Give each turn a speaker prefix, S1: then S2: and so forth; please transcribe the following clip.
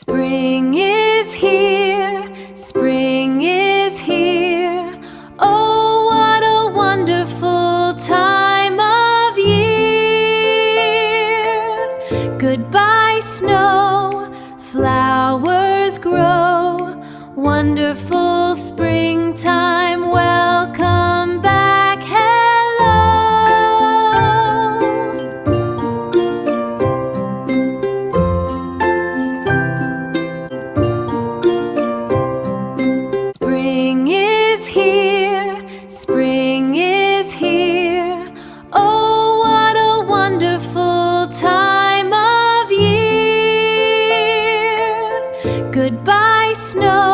S1: Spring is here, spring is here. Oh, what a wonderful time of year. Goodbye, snow, flowers grow. Wonderful springtime, welcome back, hello. Spring is here, spring is here. Oh, what a wonderful time of year. Goodbye, snow,